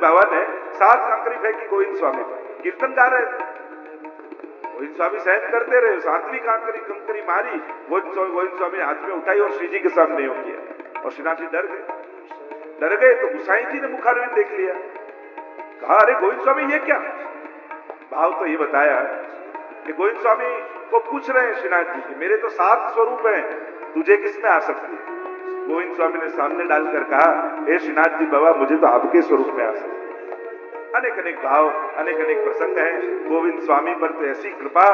बाबा ने 7 कंकरी फेंकी गोविंद स्वामी पर। कीर्तन गा रहे थे, गोविंद स्वामी सहन करते रहे, 7वीं कंकरी मारी, गोविंद स्वामी ने हाथ में उठाई और श्री जी के सामने यूं किया और श्रीनाथ जी डर गए। तो गुसाई जी ने मुखारविंद देख लिया, कहा अरे गोविंद स्वामी ये क्या? भाव तो ये बताया कि गोविंद स्वामी को पूछ रहे हैं श्रीनाथ जी कि मेरे तो 7 स्वरूप हैं, तुझे किसमें आ सकती है? गोविंद स्वामी ने सामने डालकर कहा, हे श्रीनाथ जी बाबा, मुझे तो आपके स्वरूप में आ सकती है। अनेक अनेक भाव, अनेक अनेक प्रसंग हैं। गोविंद स्वामी पर तो ऐसी कृपा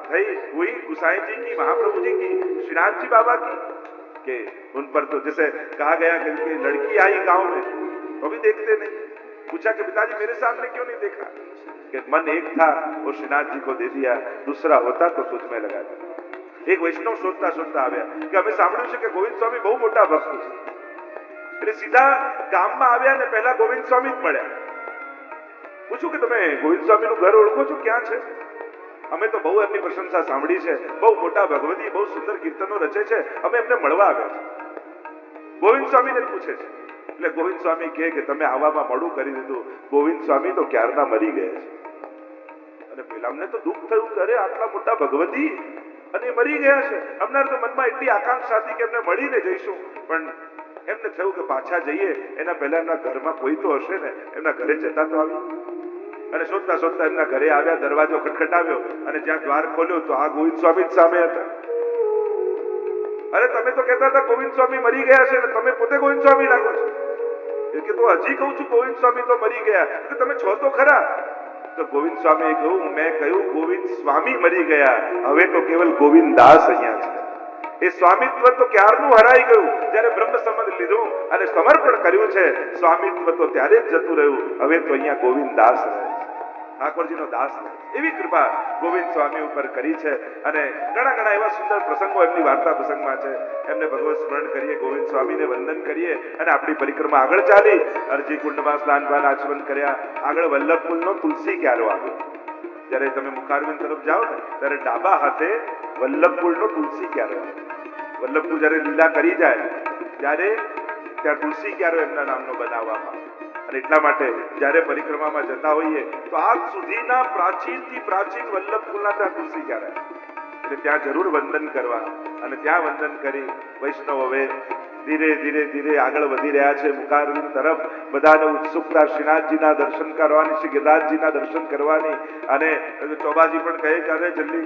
हुई गुसाई जी की, महाप्रभु जी की, श्रीनाथ जी बाबा की, कि उन पर तो जैसे कहा गया कि लड़की आई गांव में तो भी देखते नहीं, पूछा कि पिताजी मेरे सामने क्यों नहीं देखा? कि मन एक था और श्रीनाथ जी को दे दिया, दूसरा होता तो तुझ में लगा दिया। एक वैष्णव शोधता शोधता આવ્યા કે અમે સાંભળ્યું છે કે ગોવિંદ સ્વામી બહુ મોટા ભક્ત છે, એટલે સીધા ગામમાં આવ્યા ને પહેલા ગોવિંદ સ્વામી જ મળ્યા। પૂછ્યું કે તમે ગોવિંદ સ્વામીનું ઘર ઓળખો છો, ક્યાં છે? અમે તો બહુ એમની પ્રશંસા સાંભળી છે, બહુ મોટા ભગવતી, બહુ સુંદર કીર્તનો રચે છે, અમે એમને મળવા આવ્યા છે। ગોવિંદ સ્વામીને પૂછે છે, એટલે ગોવિંદ સ્વામી કહે કે તમે આવવામાં મોડું કરી દીધું, ગોવિંદ સ્વામી તો ક્યારના મરી ગયા છે। અને પેલા અમને તો દુઃખ થયું કે અરે આટલા મોટા ભગવતી અને મરી ગયા છે। અમને તો મનમાં એટલી આકાંક્ષા હતી કે એમને મળીને જઈશું, પણ એમને થયું કે પાછા જઈએ એના પહેલા એમના ઘરમાં કોઈ તો હશે ને, એમના ઘરે જતા તો આવી। અને શોધતા શોધતા એમના ઘરે આવ્યા, દરવાજો ખટખટાવ્યો અને જ્યાં દ્વાર ખોલ્યો તો આ ગોવિંદ સ્વામી જ સામે હતા। અરે તમે તો કહેતા હતા ગોવિંદ સ્વામી મરી ગયા છે ને તમે પોતે ગોવિંદ સ્વામી લાગો છો। કે તો હજી કહું છું ગોવિંદ સ્વામી તો મરી ગયા, કે તમે છો તો ખરા। તો ગોવિંદ સ્વામીએ કહ્યું, મેં કહ્યું ગોવિંદ સ્વામી મરી ગયા, હવે તો કેવલ ગોવિંદ દાસ અહીંયા છે। એ સ્વામિત્વ તો ક્યારનું હરાઈ ગયું, જ્યારે બ્રહ્મ સંબંધ લીધું અને સમર્પણ કર્યું છે, સ્વામિત્વ તો ત્યારે જ જતું રહ્યું, હવે તો અહીંયા ગોવિંદ દાસ રહે છે, ઠાકોરજીનો દાસ રહે। એવી કૃપા ગોવિંદ સ્વામી ઉપર કરી છે। અને ઘણા એવા સુંદર પ્રસંગો એમની વાર્તા પ્રસંગમાં છે। એમને ભગવત સ્મરણ કરીએ, ગોવિંદ સ્વામીને વંદન કરીએ અને આપણી પરિક્રમા આગળ ચાલી। અરજી કુંડમાં સ્નાન આચમન કર્યા, આગળ વલ્લભકુલનો તુલસી ક્યારો આવ્યો। જ્યારે તમે મુખારવિંદ તરફ જાઓ ને ત્યારે ડાબા હાથે વલ્લભકુલનો તુલસી ક્યારો આવ્યો। વલ્લભકુલ જ્યારે લીલા કરી જાય ત્યારે ત્યાં તુલસી ક્યારો એમના નામનો બનાવવામાં અને એટલા માટે જ્યારે પરિક્રમામાં જતા હોઈએ તો આજ સુધીના પ્રાચીનથી પ્રાચીન વલ્લભકુલના ત્યાં તુલસી ક્યારે, એટલે ત્યાં જરૂર વંદન કરવા અને ત્યાં વંદન કરી વૈષ્ણવ હવે ધીરે ધીરે ધીરે આગળ વધી રહ્યા છે મુખારવિંદ તરફ। બધાને ઉત્સુકતા શ્રીનાથજીના દર્શન કરવાની, શ્રી ગિરિરાજજીના દર્શન કરવાની। અને ચોબાજી પણ કહે કે અરે જલ્દી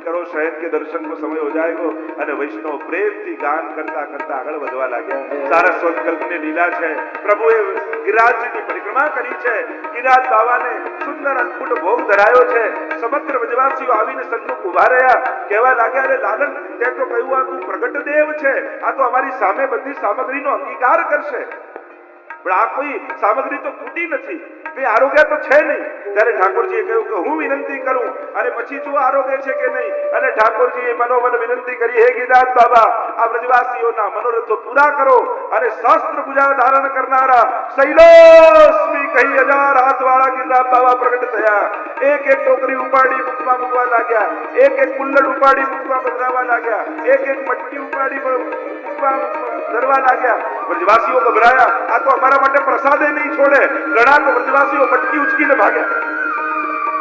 કરો, શહેર કે દર્શન કો સમય હો જાયગો। અને વૈષ્ણવ પ્રેમથી ગાન કરતા કરતા આગળ વધવા લાગ્યા। સારસ્વત કલ્પની લીલા છે, પ્રભુએ ગિરિરાજજીની પરિક્રમા કરી છે, ગિરિરાજ બાવાને સુંદર અદ્ભુત ભોગ ધરાયો છે। સમગ્ર વ્રજવાસીઓ આવીને સન્મુખ ઉભા રહ્યા, કહેવા લાગ્યા અરે લાલન, તે તો કહ્યું આ તું પ્રગટ દેવ છે, આ તો અમારી સામે બધી સામગ્રીનો અંગીકાર કરશે, પણ આ કોઈ સામગ્રી તો ખૂટી નથી, તે આરોગ્ય તો છે નહીં। ત્યારે ઠાકોરજીએ કહ્યું કે હું વિનંતી કરું અને પછી જો આરોગ્ય છે કે નહીં। અને ઠાકોરજીએ મનોમન વિનંતી કરી, હે ગિરિરાજ બાબા, આ વ્રજવાસીઓના મનોરથો પૂરા કરો। અને શસ્ત્ર ભુજા ધારણ કરનારા શૈલોસ્મી કહી 1000 હાથવાળા ગિરિરાજ બાબા પ્રગટ થયા। એક એક ટોકરી ઉપાડી મુખમાં મૂકવા લાગ્યા, એક એક કુલ્લડ ઉપાડી મુખમાં પધરાવવા લાગ્યા, એક એક મટકી ઉપાડી મુખમાં ધરવા લાગ્યા। વ્રજવાસીઓ ગભરાયા, આ તો અમારા માટે પ્રસાદે નહીં છોડે। ઘણા તો વ્રજવાસીઓ મટકી ઉચકીને ભાગ્યા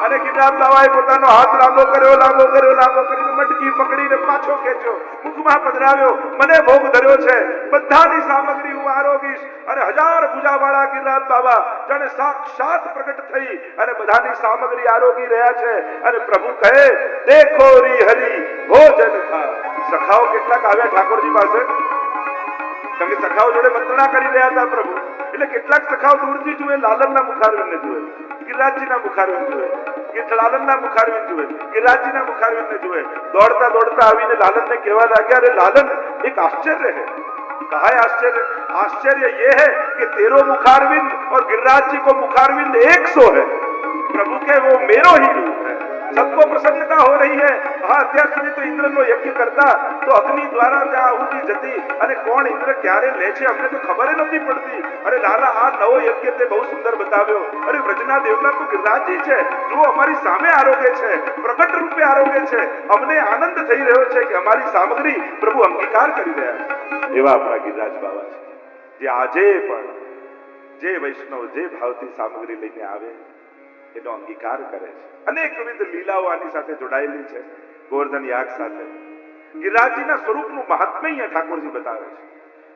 અને ગિરિરાજ બાબાએ પોતાનો હાથ લાંબો કર્યો, મટકી પકડીને પાછો ખેંચ્યો, મુખમાં પધરાવ્યો, મને ભોગ ધર્યો છે, બધાની સામગ્રી હું આરોગીશ। અને 1000 ભુજાવાળા ગિરિરાજ બાબા જાણે સાક્ષાત પ્રગટ થઈ અને બધાની સામગ્રી આરોગી રહ્યા છે। અને પ્રભુ કહે, દેખો રી હરી ભોજન થા। સખાઓ કેટલાક આવ્યા ઠાકોરજી પાસે, કારણ કે સખાઓ જોડે મંત્રણા કરી રહ્યા હતા પ્રભુ, એટલે કેટલાક સખાઓ દૂરથી જુએ, લાલનના મુખારવિંદને જુએ, ગિરિરાજજીના મુખારવિંદ જુએ, લાલનના મુખારવિંદ જુએ, ગિરિરાજજીના મુખારવિંદને જુએ। દોડતા દોડતા આવીને લાલનને કહેવા લાગ્યા, અરે લાલન, એક આશ્ચर्य है। कहा है आश्चर्य? आश्चर्य ये है कि तेरो मुखारविंद और गिरिराज जी को मुखारविंद 100 है। प्रभु के वो मेरो ही रूप है, सबको प्रसन्नता हो रही है। हाँ, અત્યાર સુધી તો ઇન્દ્રનો યજ્ઞ કરતા તો અગ્નિ દ્વારા ત્યાં આહુતિ જતી અને કોણ ઇન્દ્ર ક્યારે લે છે અમને તો ખબર નથી પડતી। અરે લાલા, આ નવો યજ્ઞ તે બહુ સુંદર બતાવ્યો। અરે વ્રજના દેવતા તો ગિરિરાજજી છે, જો અમારી સામે આરોગ્ય છે, પ્રગટ રૂપે આરોગ્ય છે, અમને આનંદ થઈ રહ્યો છે કે અમારી સામગ્રી પ્રભુ અંગીકાર કરી રહ્યા છે। એવા આપણા ગિરિરાજ બાબા છે, જે આજે પણ જે વૈષ્ણવ જે ભાવથી સામગ્રી લઈને આવે એનો અંગીકાર કરે છે. અનેકવિધ લીલાઓ આની સાથે જોડાયેલી છે. ગોવર્ધન યાગ સાથે ગિરિરાજજીના સ્વરૂપનું મહાત્મ્ય અહીંયા ઠાકોરજી બતાવે છે.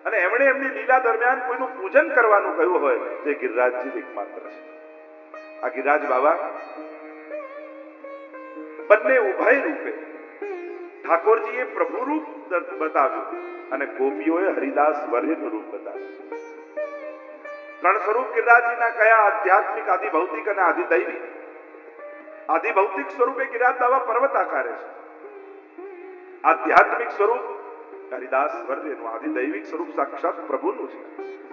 અને એમણે એમની લીલા દરમિયાન કોઈનું પૂજન કરવાનું કહ્યું હોય તો એ ગિરિરાજજી એકમાત્ર છે. આ ગિરિરાજ બાબા બંને ઉભય રૂપે ઠાકોરજીએ પ્રભુ રૂપ બતાવ્યું અને ગોપીઓએ હરિદાસ વર્યનું રૂપ બતાવ્યું. ત્રણ સ્વરૂપ ગિરિરાજજીના કયા? આધ્યાત્મિક, આદિ ભૌતિક અને આદિ દૈવિક. આદિ ભૌતિક સ્વરૂપે ગિરિરાજ બાબા પર્વત આકારે છે. આધ્યાત્મિક સ્વરૂપ હરિદાસ વર્યનું, આદિ દૈવિક સ્વરૂપ સાક્ષાત પ્રભુનું છે.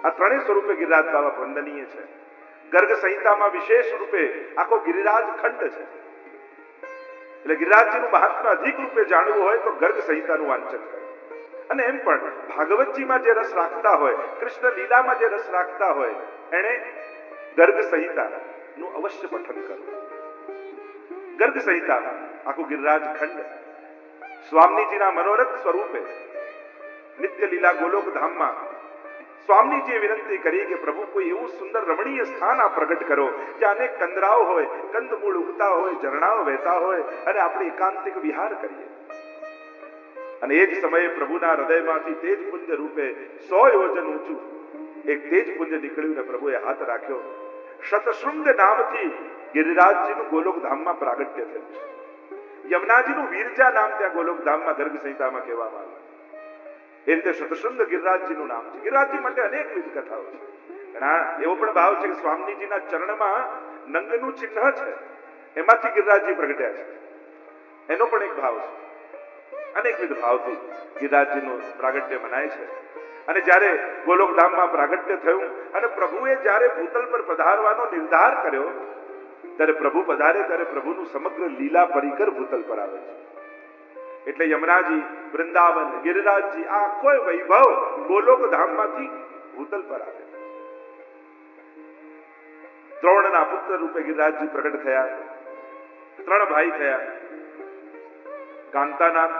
આ ત્રણેય સ્વરૂપે ગિરિરાજ બાબા વંદનીય છે. ગર્ગ સંહિતામાં વિશેષ રૂપે આખો ગિરિરાજ ખંડ છે. એટલે ગિરિરાજજીનું મહાત્મ્ય અધિક રૂપે જાણવું હોય તો ગર્ગ સંહિતાનું વાંચન કરો. અને એમ પણ ભાગવતજીમાં જે રસ રાખતા હોય, કૃષ્ણ લીલામાં જે રસ રાખતા હોય, એને ગર્ગ સંહિતાનું અવશ્ય પઠન કરવું. ગર્ગ સંહિતામાં આખું ગિરિરાજ ખંડ સ્વામીજીના મનોરથ સ્વરૂપે નિત્ય લીલા ગોલોક ધામમાં સ્વામીજીએ વિનંતી કરી કે પ્રભુ કોઈ એવું સુંદર રમણીય સ્થાન આપ પ્રગટ કરો જ્યાં અનેક કંદરાઓ હોય, કંદમૂળ ઉગતા હોય, ઝરણાઓ વહેતા હોય અને આપણે એકાંતિક વિહાર કરીએ. અને એ જ સમયે પ્રભુના હૃદયમાંથી તેજપુંજ રૂપે 100 યોજન ઊંચું એક તેજપુંજ નીકળ્યું ને પ્રભુએ હાથ રાખ્યો. શતશૃંગ નામથી ગિરિરાજજીનું ગોલોક ધામમાં પ્રાગટ્ય થયું છે. યમુનાજીનું વીરજા નામ ત્યાં ગોલોક ધામમાં ગર્ગ સંહિતામાં કહેવામાં આવે. એ રીતે શતશૃંગ ગિરિરાજજીનું નામ છે. ગિરિરાજજી માટે અનેકવિધ કથાઓ છે. ઘણા એવો પણ ભાવ છે કે સ્વામીજીના ચરણમાં નંગનું ચિહ્ન છે, એમાંથી ગિરિરાજજી પ્રગટ્યા છે. એનો પણ એક ભાવ છે. અનેકવિધ ભાવથી ગિરિરાજજીનું પ્રાગટ્ય મનાય છે. અને જ્યારે ગોલોક ધામમાં પ્રાગટ્ય થયું અને પ્રભુએ જ્યારે ભૂતલ પર પધારવાનો નિર્ધાર કર્યો, ત્યારે પ્રભુ પધારે ત્યારે પ્રભુનું સમગ્ર લીલા પરિકર ભૂતલ પર આવે છે. એટલે યમુનાજી, વૃંદાવન, ગિરિરાજજી આ આખો વૈભવ ગોલોક ધામમાંથી ભૂતલ પર આવે. દ્રોણના પુત્ર રૂપે ગિરિરાજજી પ્રગટ થયા. 3 ભાઈ થયા. કાંતાનામ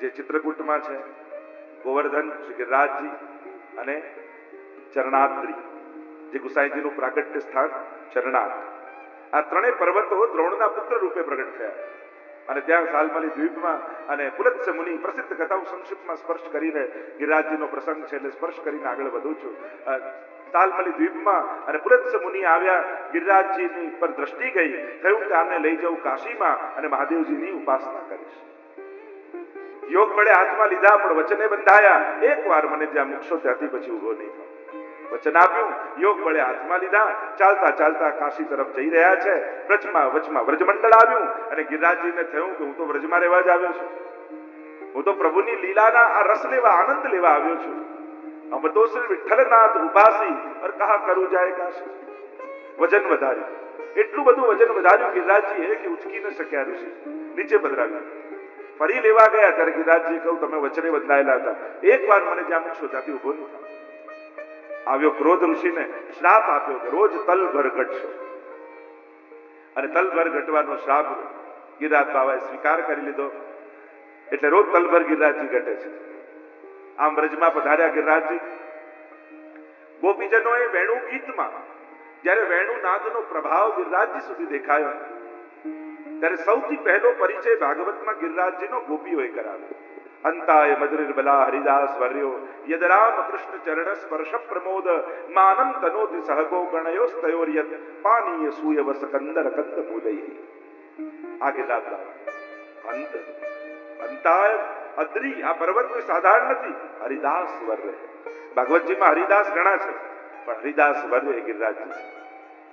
જે ચિત્રકૂટમાં છે, ગોવર્ધન શ્રી ગિરિરાજજી અને ચરણાદ્રી જે ગુસાઈજીનું પ્રાગટ્ય સ્થાન ચરણાદ. આ 3 પર્વતો દ્રોણના પુત્ર રૂપે પ્રગટ થયા. અને ત્યાં સાલમલી દ્વીપમાં અને પુલત્સ મુનિ પ્રસિદ્ધ કથાઓ સંક્ષિપ્તમાં સ્પર્શ કરીને ગિરિરાજજીનો પ્રસંગ છે એટલે સ્પર્શ કરીને આગળ વધું છું. સાલમલી દ્વીપમાં અને પુલત્સ મુનિ આવ્યા, ગિરિરાજજીની પર દ્રષ્ટિ ગઈ, થયું કે આમને લઈ જાઉં કાશીમાં અને મહાદેવજીની ઉપાસના કરીશ. યોગ મળે હાથમાં લીધા પણ વચને બંધાયા, એકવાર મને જ્યાં મૂકશો ત્યાંથી પછી ઉભો નહીં થાઉં. વચન આપ્યું, યોગ મળે હાથમાં લીધા, ચાલતા ચાલતા કાશી તરફ જઈ રહ્યા છે. વચમાં વ્રજમંડળ આવ્યું અને ગિરિરાજજીને થયું કે હું તો વ્રજમાં રહેવા જ આવ્યો છું. હું તો પ્રભુની લીલાના આ રસ લેવા, આનંદ લેવા આવ્યો છું. અમૃતોશ્રી વિઠ્ઠલનાથ ઉપાસી और कहा करूं जाए काशी. વજન વધાર્યું. એટલું બધું વજન વધાર્યું ગિરિરાજજીએ કે ઉચકી ન શક્યા ઋષિ. નીચે પધરાવ્યું. ફરી લેવા ગયા ત્યારે ગિરિરાજજી કહ્યું તમે વચને બંધાયેલા હતા, એકવાર મને જ્યાં મૂકશો ત્યાંથી ઉભો નહીં થાવ. આવ્યો ક્રોધ ઋષિને, શ્રાપ આપ્યો કે રોજ તલભર ઘટશો. અને તલભર ઘટવાનો શ્રાપ ગિરિરાજ બાબાએ સ્વીકાર કરી લીધો. એટલે રોજ તલભર ગિરિરાજજી ઘટે છે. આમ બ્રજમાં પધાર્યા ગિરિરાજજી. ગોપીજનોએ વેણુ ગીતમાં જ્યારે વેણુનાદનો પ્રભાવ ગિરિરાજજી સુધી દેખાયો ત્યારે સૌથી પહેલો પરિચય ભાગવતમાં ગિરિરાજજીનો ગોપીઓએ કરાવ્યો. અંતાય મધુરિર્બલા હરિદાસ વર્યો યદ રામ કૃષ્ણ ચરણ સ્પર્શ પ્રમોદ માનમ તનોતિ સહગો ગણયોસ્તયોર્યત પાનીય સૂય વસ કંદર કંદ મૂલૈ. આ ગિરિરાજ બાબા અંતાય અદ્રી, આ પર્વત કોઈ સાધારણ નથી, હરિદાસ વર્ય. ભાગવતજીમાં હરિદાસ ઘણા છે પણ હરિદાસ વર્ય એ ગિરિરાજજી છે.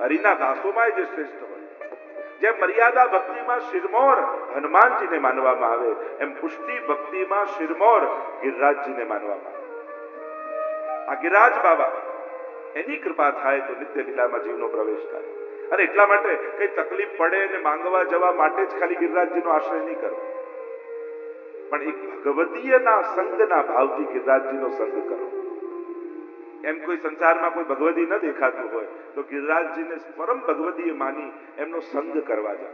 હરિના દાસોમાં જે શ્રેષ્ઠ હોય. જેમ મર્યાદા ભક્તિમાં શિરમોર હનુમાનજીને માનવામાં આવે એમ પુષ્ટિ ભક્તિમાં શિરમોર ગિરિરાજજીને માનવામાં આવે. આ ગિરિરાજ બાબા એની કૃપા થાય તો નિત્ય લીલામાં જીવનો પ્રવેશ થાય. અને એટલા માટે કઈ તકલીફ પડે ને માંગવા જવા માટે જ ખાલી ગિરિરાજજીનો આશ્રય નહીં કરો, પણ એક ભગવદીયના સંગના ભાવથી ગિરિરાજજીનો સંગ કરો. એમ કોઈ સંસારમાં કોઈ ભગવદી ન દેખાતું હોય તો ગિરિરાજજીને પરમ ભગવદીય માની એમનો સંગ કરવા જાઓ.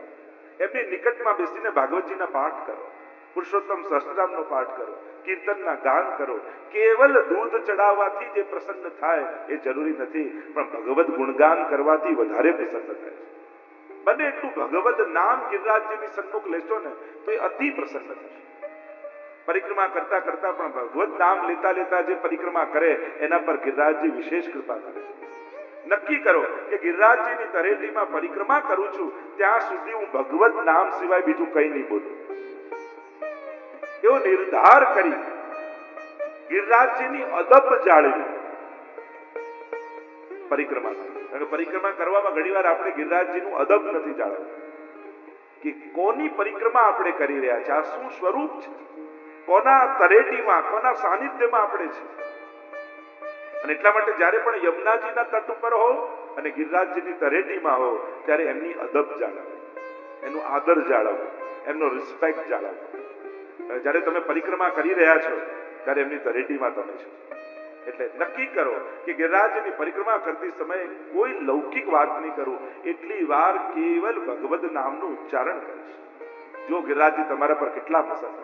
એમની નિકટમાં બેસીને ભાગવતજીના પાઠ કરો. પુરુષોત્તમ સહસ્ત્રનામનો પાઠ કરો, કીર્તનના ગાન કરો. કેવલ દૂધ ચડાવવાથી જે પ્રસન્ન થાય એ જરૂરી નથી, પણ ભગવદ ગુણગાન કરવાથી વધારે પ્રસન્ન થાય છે. બને એટલું ભગવદ નામ ગિરિરાજજીની સન્મુખ લેશો ને તો એ અતિ પ્રસન્ન થશે. પરિક્રમા કરતા કરતા પણ ભગવદ નામ લેતા લેતા જે પરિક્રમા કરે એના પર ગિરિરાજજી વિશેષ કૃપા કરે. નક્કી કરો કે ગિરિરાજજીની તળેટીમાં પરિક્રમા કરું છું ત્યાં સુધી હું ભગવદ નામ સિવાય બીજું કંઈ નહીં બોલું. એવો નિર્ધાર કરી ગિરિરાજજીની અદબ જાળવી પરિક્રમા કરી. કારણ કે પરિક્રમા કરવામાં ઘણીવાર આપણે ગિરિરાજજીનું અદબ નથી જાળવવું કે કોની પરિક્રમા આપણે કરી રહ્યા છે, આ શું સ્વરૂપ છે, કોના તળેટીમાં કોના સાનિધ્યમાં આપણે છે. અને એટલા માટે જ્યારે પણ યમુનાજીના તટ ઉપર હો અને ગિરિરાજજીની તળેટીમાં હો ત્યારે એમની અદબ જાળવો, એનું આદર જાળવો, એમનો રિસ્પેક્ટ જાળવો. જ્યારે તમે પરિક્રમા કરી રહ્યા છો ત્યારે એમની તળેટીમાં તમે છો એટલે નક્કી કરો કે ગિરિરાજની પરિક્રમા કરતી સમયે કોઈ લૌકિક વાત નહીં કરું, એટલી વાર કેવલ ભગવદ નામનું ઉચ્ચારણ કરીશ. જો ગિરિરાજજી તમારા પર કેટલા પસંદ.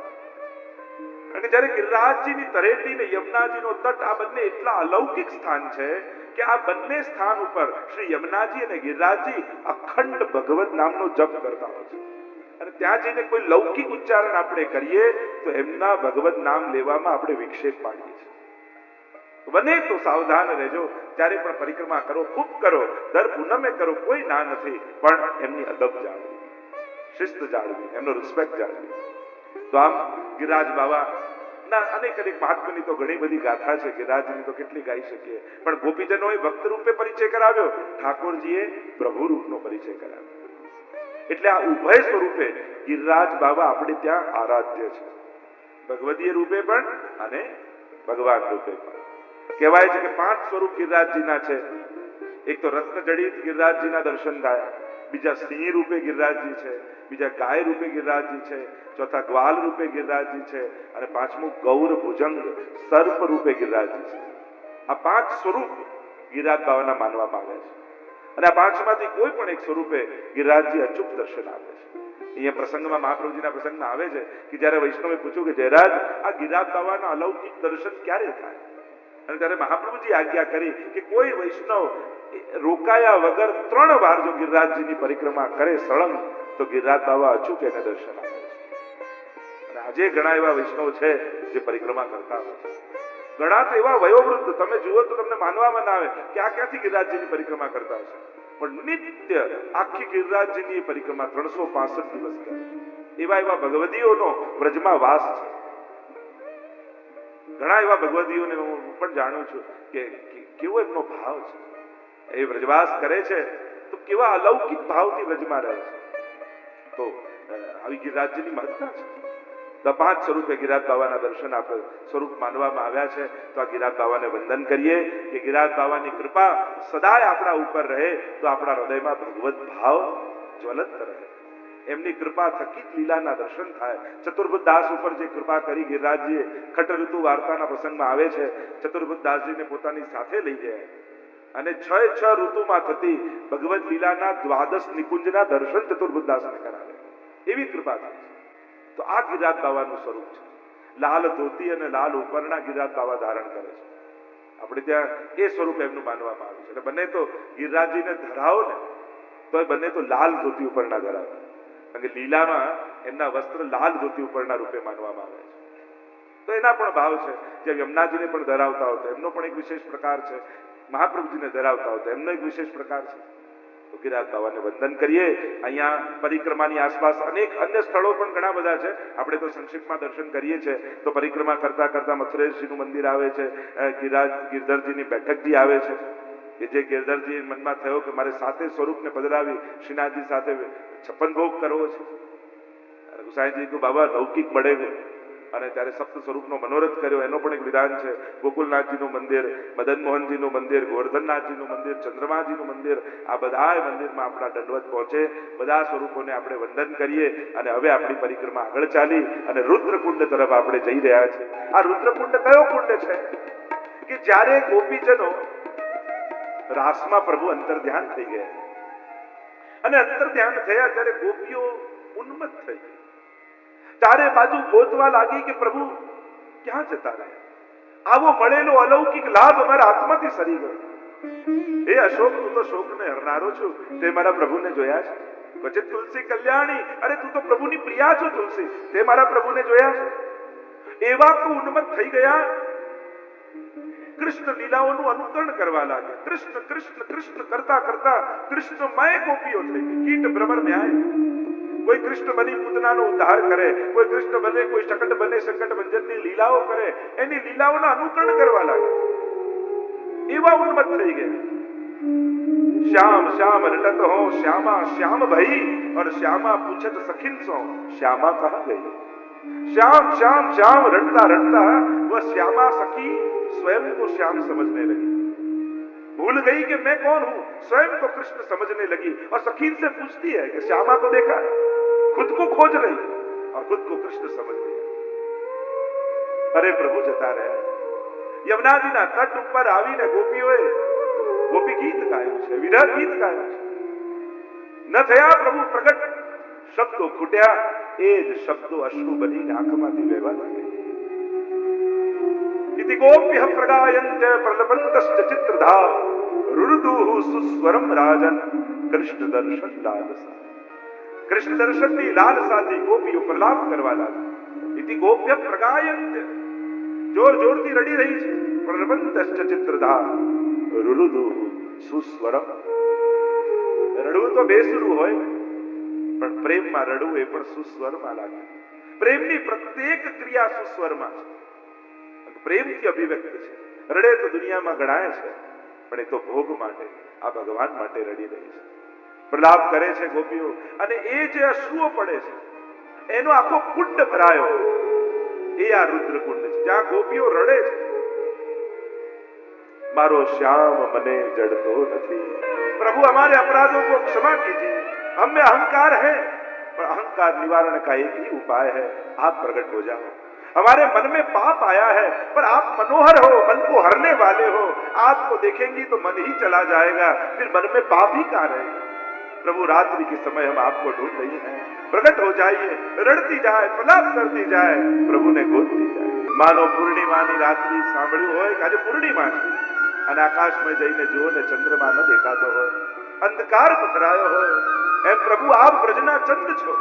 કારણ કે જ્યારે ગિરિરાજજીની તળેટી ને યમુનાજીનો તટ આ બંને એટલા અલૌકિક સ્થાન છે કે આ બંને સ્થાન ઉપર શ્રી યમુનાજી અને ગિરિરાજજી અખંડ ભગવદ નામનો જપ કરતા હોય છે. અને ત્યાં જઈને કોઈ લૌકિક ઉચ્ચારણ આપણે કરીએ તો એમના ભગવદ નામ લેવામાં આપણે વિક્ષેપ પાડીએ છીએ. બને તો સાવધાન રહેજો. જ્યારે પણ પરિક્રમા કરો ખૂબ કરો, દર પૂનમે કરો, કોઈ ના નથી, પણ એમની અદબ જાળવી, શિસ્ત જાળવી, એમનો રિસ્પેક્ટ જાળવી. તો આમ ગિરિરાજ બાવા ના અનેક મહાત્માની તો ઘણી બધી ગાથા છે. ગિરિરાજની તો કેટલી ગાઈ શકીએ, પણ ગોપીજનોએ ભક્ત રૂપે પરિચય કરાવ્યો, ઠાકોરજીએ પ્રભુ રૂપનો પરિચય કરાવ્યો. એટલે આ ઉભય સ્વરૂપે ગિરિરાજ બાવા આપણે ત્યાં આરાધ્ય છે, ભગવદીય રૂપે પણ અને ભગવાન રૂપે પણ. કહેવાય છે કે 5 સ્વરૂપ ગિરિરાજજીના છે. એક તો રત્નજડિત ગિરિરાજજીના દર્શન થાય, બીજા સિંહ રૂપે ગિરિરાજજી છે, બીજા ગાય રૂપે ગિરિરાજજી છે, ચોથા ગ્વાલ રૂપે ગિરિરાજજી છે, અને પાંચમું ગૌર ભુજંગ સર્પ રૂપે ગિરિરાજજી છે. આ 5 સ્વરૂપ ગિરિરાજ બાવાના માનવામાં આવે છે. અને આ 5માંથી કોઈ પણ એક સ્વરૂપે ગિરિરાજજી અચૂક દર્શન આપે છે. અહીંયા પ્રસંગમાં મહાપ્રભુજીના પ્રસંગમાં આવે છે કે જ્યારે વૈષ્ણવે પૂછ્યું કે જયરાજ આ ગિરિરાજ બાવાના અલૌકિક દર્શન ક્યારે થાય, અને ત્યારે મહાપ્રભુજી આજ્ઞા કરી કે કોઈ વૈષ્ણવ રોકાયા વગર 3 વાર જો ગિરિરાજજીની પરિક્રમા કરે સળંગ તો ગિરિરાજ બાવા અચૂક એને દર્શન આપે છે. અને આજે ઘણા એવા વૈષ્ણવ છે જે પરિક્રમા કરતા હોય છે. ઘણા તો એવા વયોવૃદ્ધ તમે જુઓ તો તમને માનવામાં ના આવે કે આ ક્યાંથી ગિરિરાજજીની પરિક્રમા કરતા હશે, પણ નિત્ય આખી ગિરિરાજજીની પરિક્રમા 365 દિવસ કરે. એવા ભગવદીઓનો વ્રજમાં વાસ છે. ઘણા એવા ભગવદીઓને હું પણ જાણું છું કે કેવો એમનો ભાવ છે. એ વ્રજવાસ કરે છે તો કેવા અલૌકિક ભાવથી વ્રજમાં રહે છે. તો આવી ગિરિરાજજીની મહત્તા છે. તો 5 સ્વરૂપે ગિરિરાજ બાવાના દર્શન આપણે સ્વરૂપ માનવામાં આવ્યા છે. તો આ ગિરિરાજ બાવાને વંદન કરીએ કે ગિરિરાજ બાવાની કૃપા સદાય આપણા ઉપર રહે, તો આપણા હૃદયમાં ભગવત ભાવ જ્વલંત રહે. એમની કૃપા થકી જ લીલાના દર્શન થાય. ચતુર્ભુજ દાસ ઉપર જે કૃપા કરી ગિરિરાજજીએ, ખટ ઋતુ વાર્તાના પ્રસંગમાં આવે છે, ચતુર્ભુજ દાસજીને પોતાની સાથે લઈ ગયા અને 6 ઋતુમાં થતી ભગવત લીલાના 12 નિકુંજના દર્શન ચતુર્ભુજ દાસને કરાવે. એવી કૃપા થઈ છે. તો આ ગિરિરાજ બાવાનું સ્વરૂપ છે. લાલ ધોતી અને લાલ ઉપરના ગિરિરાજ બાવા ધારણ કરે છે. આપણે ત્યાં એ સ્વરૂપ એમનું માનવામાં આવ્યું છે. એટલે બંને તો ગિરિરાજજીને ધરાવો ને તો એ બંને તો લાલ ધોતી ઉપરના ધરાવે. કારણ કે લીલામાં એમના વસ્ત્ર લાલ ધોતી ઉપરના રૂપે માનવામાં આવે છે. તો એના પણ ભાવ છે. જેમ યમુનાજીને પણ ધરાવતા હોય તો એમનો પણ એક વિશેષ પ્રકાર છે, મહાપ્રભુજીને ધરાવતા હોય તો એમનો એક વિશેષ પ્રકાર છે. તો ગિરિરાજ બાવાને વંદન કરીએ. અહીંયા પરિક્રમાની આસપાસ અનેક અન્ય સ્થળો પણ ઘણા બધા છે. આપણે તો સંક્ષિપ્તમાં દર્શન કરીએ છીએ. તો પરિક્રમા કરતા કરતા મથુરેશજીનું મંદિર આવે છે, ગિરધરજીની બેઠકજી આવે છે કે જે ગિરધરજી મનમાં થયો કે મારે 7 સ્વરૂપને પધરાવી શ્રીનાથજી સાથે 56 ભોગ કરવો છે. ગુસાઈજી કો બાબા લૌકિક મળે અને ત્યારે સપ્ત સ્વરૂપનો મનોરથ કર્યો. એનો પણ એક વિધાન છે. ગોકુલનાથજીનું મંદિર, મદન મોહનજીનું મંદિર, ગોવર્ધનનાથજીનું મંદિર, ચંદ્રમાજીનું મંદિર, આ બધા મંદિરમાં આપણા દંડવત પહોંચે. બધા સ્વરૂપોને આપણે વંદન કરીએ અને હવે આપણી પરિક્રમા આગળ ચાલી અને રુદ્રકુંડ તરફ આપણે જઈ રહ્યા છીએ. આ રુદ્રકુંડ કયો કુંડ છે કે જ્યારે ગોપીજનો રાસમાં પ્રભુ અંતર્ધ્યાન થઈ ગયા અને અંતર્ધ્યાન થયા ત્યારે ગોપીઓ ઉન્મત્ત થઈ. ચારે બાજુ ગોતવા લાગી કે પ્રભુ ક્યાં જતા રહ્યા? આવો મળેલો અલૌકિક લાભ અમારા હાથમાંથી સરી ગયો. હે અશોક, તું તો શોકને હરનારો છું, તે મારા પ્રભુને જોયા છે? પછી તુલસી કલ્યાણી, અરે તું તો પ્રભુની પ્રિયા છો તુલસી, તે મારા પ્રભુને જોયા છે? એવા તો ઉન્મત્ત થઈ ગયા, કૃષ્ણ લીલાઓનું અનુકરણ કરવા લાગે. કૃષ્ણ કૃષ્ણ કૃષ્ણ કરતા કરતા કૃષ્ણમય ગોપીઓ થઈ ગઈ. કીટ ભ્રમર ન્યાય. કોઈ કૃષ્ણ બની પૂતનાનો ઉદ્ધાર કરે, કોઈ કૃષ્ણ બને, કોઈ શકટ બને, સંકટ ભંજનની લીલાઓ કરે, એની લીલાઓના અનુકરણ કરવા લાગે. એવા ઉન્મત્ત થઈ ગયા. श्याम श्याम रटत हो श्यामा श्याम भई और श्यामा पूछत सखिन सो श्यामा कहाँ गई? श्याम श्याम श्याम रटता रटता वह श्यामा सखी स्वयं को श्याम समझने लगी. भूल गई कि मैं कौन हूं, स्वयं को कृष्ण समझने लगी और सखीन से पूछती है कि श्यामा को देखा है? खुद को खोज रही और खुद को कृष्ण समझ रही. अरे प्रभु जता रहे. યમુનાજીના તટ ઉપર આવીને ગોપીઓએ ગોપી ગીત ગાયું છે, વિરહ ગીત ગાયું છે. ન થયા પ્રભુ પ્રગટ, શબ્દો ખૂટ્યા, એ જ શબ્દો અશ્રુ બનીને આંખમાંથી વહેવા લાગે. ઇતિ ગોપ્યઃ પ્રગાયન્ત પ્રલપંતશ્ચ ચિત્રધા રુરુદુઃ સુસ્વરમ રાજન કૃષ્ણ દર્શન લાલસા. કૃષ્ણ દર્શનની લાલસાથી ગોપીઓ પ્રલાપ કરવા લાગી. ઇતિ ગોપ્યઃ પ્રગાયન્ત, જોર જોરથી રડી રહી છે. પ્રલપંતશ્ચ ચિત્રધા રુરુદુઃ સુસ્વરમ. રડવું તો બેસરું હોય, પણ પ્રેમમાં રડવું એ પણ સુસ્વરમાં લાગે. પ્રેમની પ્રત્યેક ક્રિયા સુસ્વરમાં છે, પ્રેમથી અભિવ્યક્ત છે. રડે તો દુનિયામાં ગણાય છે, પણ એ તો ભોગ માટે, આ ભગવાન માટે રડી રહી છે. પ્રલાપ કરે છે ગોપીઓ, અને એ જે અશ્રુઓ પડે છે એનો આખો કુંડ ભરાયો, એ આ રુદ્રકુંડ છે, જ્યાં ગોપીઓ રડે છે. मारो श्याम मने जड़तो नहीं, प्रभु हमारे अपराधों को क्षमा कीजिए, हम में अहंकार है, पर अहंकार निवारण का एक ही उपाय है, आप प्रकट हो जाओ. हमारे मन में पाप आया है, पर आप मनोहर हो, मन को हरने वाले हो. आपको देखेंगी तो मन ही चला जाएगा, फिर मन में पाप ही कहाँ रहेगा. प्रभु रात्रि के समय हम आपको ढूंढ रही हैं, प्रकट हो जाइए. रड़ती जाए, प्रलाप करती जाए, प्रभु ने गोदती जाए. मानो पूर्णिमाની રાત્રિ સાંભળ્યું હોય કે આજે પૂર્ણિમા છે અને આકાશમાં જઈને જુઓ ને ચંદ્રમા ન દેખાતો હોય, અંધકાર પથરાયો હોય, એમ પ્રભુ આપ વ્રજના ચંદ્ર છો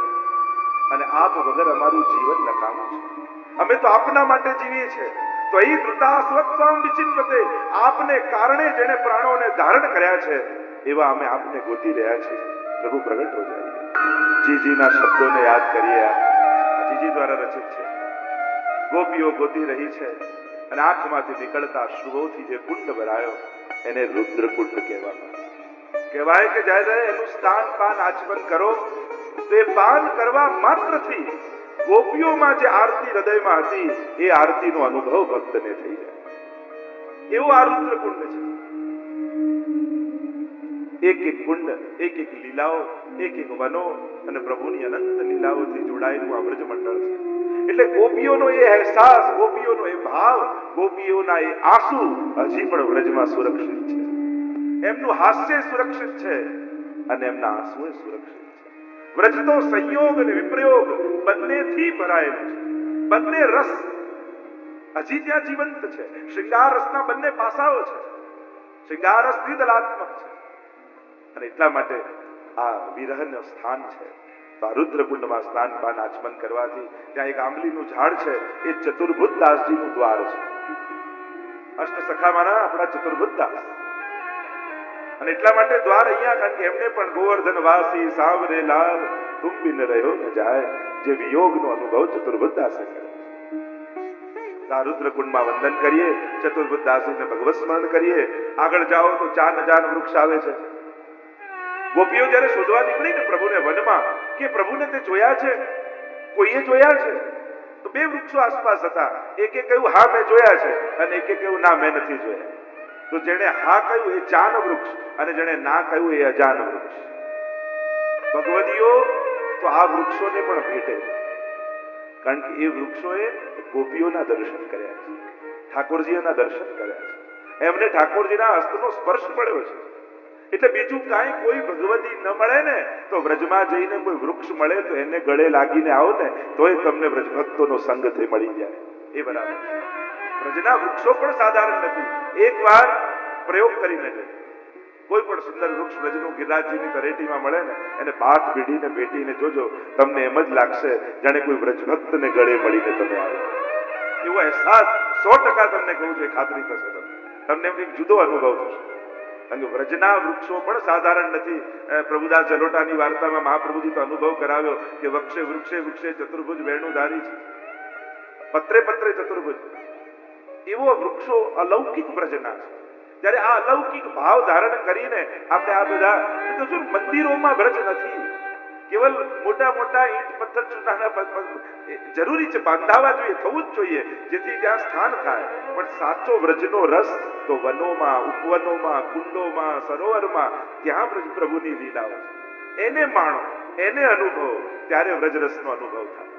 અને આપ વગર અમારું જીવન નકામું છે. અમે તો આપના માટે જીવીએ છીએ. તો અહીં ધૃતાસ્વત્વમ વિચિન્વતે, આપને કારણે જેણે પ્રાણોને ધારણ કર્યા છે એવા અમે આપને ગોતી રહ્યા છીએ. પ્રભુ પ્રગટ હો જાય. જીજીના શબ્દોને યાદ કરીએ. આ જીજી દ્વારા રચિત છે. ગોપીઓ ગોતી રહી છે અને આંખમાંથી નીકળતા અશ્રુઓથી જે કુંડ ભરાયો એને રુદ્રકુંડ કહેવામાં કહેવાય કે જ્યારે એનું સ્નાન પાન આચમન કરો તો એ પાન કરવા માત્રથી ગોપીઓમાં જે આરતી હૃદયમાં હતી એ આરતીનો અનુભવ ભક્તને થઈ જાય. એવો આ રુદ્રકુંડ છે. એક એક કુંડ, એક એક લીલાઓ, એક એક વનો અને પ્રભુની અનંત લીલાઓથી જોડાયેલું આ વ્રજ મંડળ છે. એટલે ગોપીઓનો એ અહેસાસ, ગોપીઓનો એ ભાવ, ગોપીઓના એ આંસુ હજી પણ વ્રજમાં સુરક્ષિત છે. એમનું હાસ્ય સુરક્ષિત છે અને એમના આંસુ સુરક્ષિત છે. વ્રજ તો સંયોગ અને વિપ્રયોગ બંનેથી ભરાયેલું છે. બંને રસ હજી ત્યાં જીવંત છે. શૃંગાર રસના બંને પાસાઓ છે. શૃંગાર રસ દ્વિદલાત્મક છે અને એટલા માટે આ વિરહનું સ્થાન છે. રુદ્રકુંડમાં સ્નાન પાન આચમન કરવાથી ત્યાં એક આંબલીનું ઝાડ છે, એ ચતુર્ભુજ દાસજીનું દ્વાર છે. અષ્ટસખામાંના આપણા ચતુર્ભુજ દાસ. અને એટલા માટે દ્વાર અહીંયા, કારણ કે એમને પણ ગોવર્ધન વાસી સાવરે લાલ તુમ બિન રહ્યો ન જાય જે વિયોગનો અનુભવ ચતુર્ભુજ દાસે કર્યો. આ રુદ્રકુંડમાં વંદન કરીએ, ચતુર્ભુજ દાસીને ભગવત સ્મરણ કરીએ. આગળ જાઓ તો ચાન વૃક્ષ આવે છે. ગોપીઓ જયારે શોધવા નીકળી ને પ્રભુને વનમાં કે પ્રભુને તે જોયા છે, કોઈએ જોયા છે, તો બે વૃક્ષો આસપાસ હતા. એકે કહ્યું હા મેં જોયા છે અને એકે કહ્યું ના મેં નથી જોયા. તો જેણે હા કહ્યું એ ચાન વૃક્ષ અને જેણે ના કહ્યું એ અજાન વૃક્ષ. ભગવદીઓ તો આ વૃક્ષોને પણ ભેટે, કારણ કે એ વૃક્ષોએ ગોપીઓના દર્શન કર્યા છે, ઠાકોરજીઓના દર્શન કર્યા છે. એમને ઠાકોરજીના હસ્તનો સ્પર્શ પડ્યો છે. એટલે બીજું કાંઈ કોઈ ભગવતી ન મળે ને તો વ્રજમાં જઈને કોઈ વૃક્ષ મળે તો એને ગળે લાગીને આવો ને તોય તમને વ્રજભક્તોનો સંગ થઈ મળી જાય. એ બરાબર છે. વ્રજના વૃક્ષો પણ સાધારણ નથી. એકવાર પ્રયોગ કરીને જોઈએ. કોઈ પણ સુંદર વૃક્ષ વ્રજનું ગિરિરાજજીની તરેટીમાં મળે ને એને પાથ ભીડીને ભેટીને જોજો, તમને એમ જ લાગશે જાણે કોઈ વ્રજભક્તને ગળે મળીને તમે આવ્યો. એવો અહેસાસ 100% તમને કહું છું, ખાતરી થશે તમને એમ એક જુદો અનુભવ થશે. કારણ કે વ્રજના વૃક્ષો પણ સાધારણ નથી. પ્રભુદાસ જલોટાની વાર્તામાં મહાપ્રભુજી તો અનુભવ કરાવ્યો કે વૃક્ષે વૃક્ષે વૃક્ષે ચતુર્ભુજ વેણુધારી છે, પત્રે પત્રે ચતુર્ભુજ. એવો વૃક્ષો અલૌકિક વ્રજના છે. જ્યારે આ અલૌકિક ભાવ ધારણ કરીને આપણે આ બધા મંદિરોમાં વ્રજ નથી, કેવલ મોટા મોટા ઈંટ પથ્થર ચૂનાના જરૂરી છે, બાંધાવા જોઈએ, થવું જ જોઈએ જેથી ત્યાં સ્થાન થાય. પણ સાચો વ્રજનો રસ તો વનોમાં, ઉપવનોમાં, કુંડોમાં, સરોવરમાં, ત્યાં વ્રજ પ્રભુની લીલાઓ છે. એને માણો, એને અનુભવો, ત્યારે વ્રજરસનો અનુભવ થાય.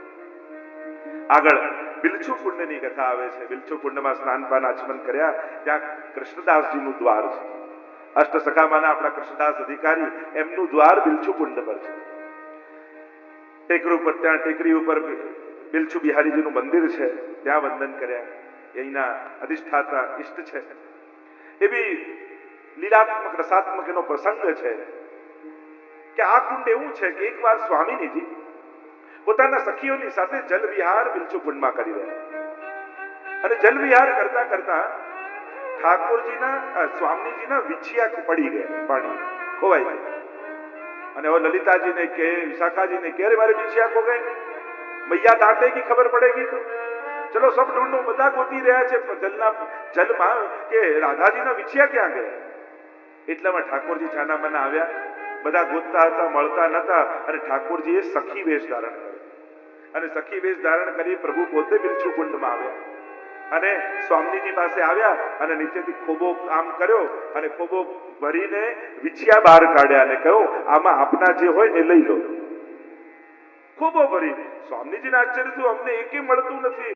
આગળ બિલછુ કુંડની કથા આવે છે. બિલછુ કુંડમાં સ્નાનપાન આચમન કર્યા, ત્યાં કૃષ્ણદાસજીનું દ્વાર છે. અષ્ટસખામાંના આપણા કૃષ્ણદાસ અધિકારી, એમનું દ્વાર બિલછુ કુંડ પર છે. ટેકરી ઉપર, ત્યાં ટેકરી ઉપર બિલછુ બિહારીજીનું મંદિર છે, ત્યાં વંદન કર્યા. અહીંના અધિષ્ઠાતા ઈષ્ટ છે. એવી લીલાત્મક રસાત્મક એનો પ્રસંગ છે કે આ કુંડ એવું છે કે એકવાર સ્વામિનીજી પોતાના સખીઓની સાથે જલ વિહાર બિલછુ કુંડમાં કરી રહ્યા અને જલ વિહાર કરતા કરતા ઠાકોરજીના સ્વામીજીના વિછિયા પડી ગયા, પાણી ખોવાઈ ગયા. અને હવે લલિતાજીને કે વિશાખાજીને કે મારે વિછિયા ખો ગए, મૈયા દાંતે की ખબર પડેगी તો ચલો સબ ઢૂંઢો. બધા ગોતી રહ્યા છે જલમાં કે રાધાજીના વિછિયા ક્યાં ગયા. એટલામાં ઠાકોરજી છાના માના આવ્યા. બધા ગોતતા હતા, મળતા નતા, અને ઠાકોરજીએ સખી વેશ ધારણ કર્યો અને સખી વેશ ધારણ કરી પ્રભુ પોતે બિલછુ કુંડમાં આવ્યા અને સ્વામીજી પાસે આવ્યા અને નીચેથી ખોબો આમ કર્યો અને ખોબો ભરીને વિછિયા બહાર કાઢ્યા અને કહ્યું આમાં આપના જે હોય ને લઈ લો. ખોબો ભરીને સ્વામીજીને આશ્ચર્ય થયું, અમને એકે મળતું નથી.